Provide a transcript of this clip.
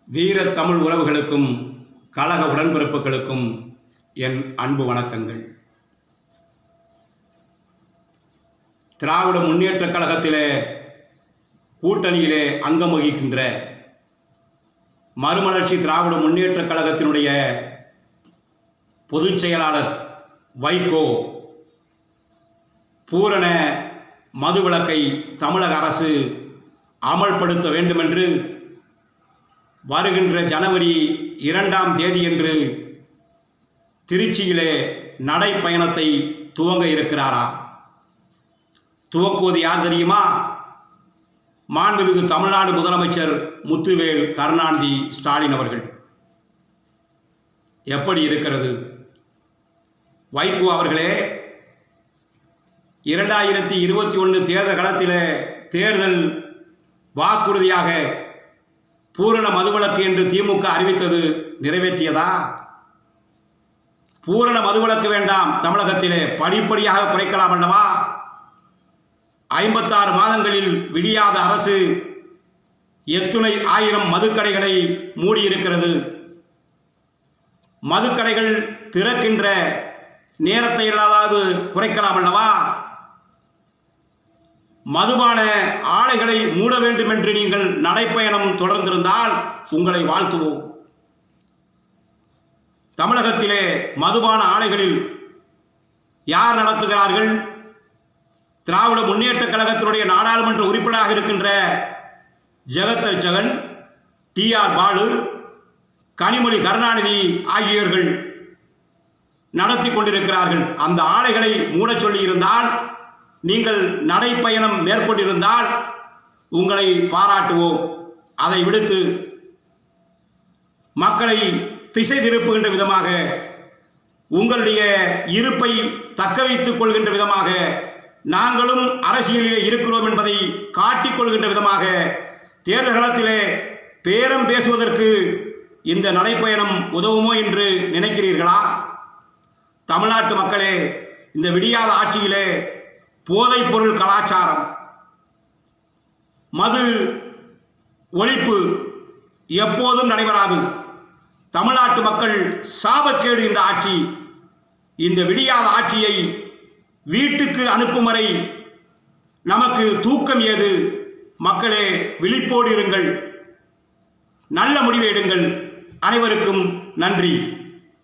வீர தமிழ் உறவுகளுக்கும் கழக உடன்பிறப்புகளுக்கும் என் அன்பு வணக்கங்கள். திராவிட முன்னேற்றக் கழகத்திலே கூட்டணியிலே அங்கம் வகிக்கின்ற மறுமலர்ச்சி திராவிட முன்னேற்றக் கழகத்தினுடைய பொதுச் செயலாளர் வைகோ பூரண மதுவிலக்கை தமிழக அரசு அமல்படுத்த வேண்டுமென்று வருகின்ற ஜனவரி 2ஆம் தேதியன்று திருச்சியிலே நடைப்பயணத்தை துவங்க இருக்கிறாரா? துவக்குவது யார் தெரியுமா? மாண்புமிகு தமிழ்நாடு முதலமைச்சர் முத்துவேல் கருணாநிதி ஸ்டாலின் அவர்கள். எப்படி இருக்கிறது வைகோ அவர்களே? 2021 தேர்தல் களத்திலே தேர்தல் வாக்குறுதியாக பூரண மதுவிலக்கு என்று திமுக அறிவித்தது நிறைவேற்றியதா? பூரண மதுவிலக்கு வேண்டாம், தமிழகத்திலே படிப்படியாக குறைக்கலாம் அல்லவா? 56 மாதங்களில் விடியாத அரசு எத்துணை ஆயிரம் மதுக்கடைகளை மூடியிருக்கிறது. மதுக்கடைகள் திறக்கின்ற நேரத்தை இல்லாதாவது குறைக்கலாம் அல்லவா? மதுபான ஆலைகளை மூட வேண்டும் என்று நீங்கள் நடைப்பயணம் தொடர்ந்திருந்தால் உங்களை வாழ்த்துவோம். தமிழகத்திலே மதுபான ஆலைகளில் யார் நடத்துகிறார்கள்? திராவிட முன்னேற்றக் கழகத்தினுடைய நாடாளுமன்ற உறுப்பினராக இருக்கின்ற ஜெகதர்ஜகன், TR பாலு, கனிமொழி கருணாநிதி ஆகியோர்கள் நடத்தி கொண்டிருக்கிறார்கள். அந்த ஆலைகளை மூடச் சொல்லி இருந்தால், நீங்கள் நடைப்பயணம் மேற்கொண்டிருந்தால் உங்களை பாராட்டுவோம். அதை விடுத்து மக்களை திசை திருப்புகின்ற விதமாக, உங்களுடைய இருப்பை தக்க வைத்துக் கொள்கின்ற விதமாக, நாங்களும் அரசியலிலே இருக்கிறோம் என்பதை காட்டிக்கொள்கின்ற விதமாக தேர்தல் களத்திலே பேரம் பேசுவதற்கு இந்த நடைப்பயணம் உதவுமோ என்று நினைக்கிறீர்களா? தமிழ்நாட்டு மக்களே, இந்த விடியாத ஆட்சியிலே போதைப் பொருள் கலாச்சாரம், மது ஒழிப்பு எப்போதும் நடைபெறாது. தமிழ்நாட்டு மக்கள் சாபக்கேடு இந்த ஆட்சி. இந்த விடியாத ஆட்சியை வீட்டுக்கு அனுப்பும் வரை நமக்கு தூக்கம் ஏது? மக்களே, விழிப்போடு இருங்கள், நல்ல முடிவை எடுங்கள். அனைவருக்கும் நன்றி.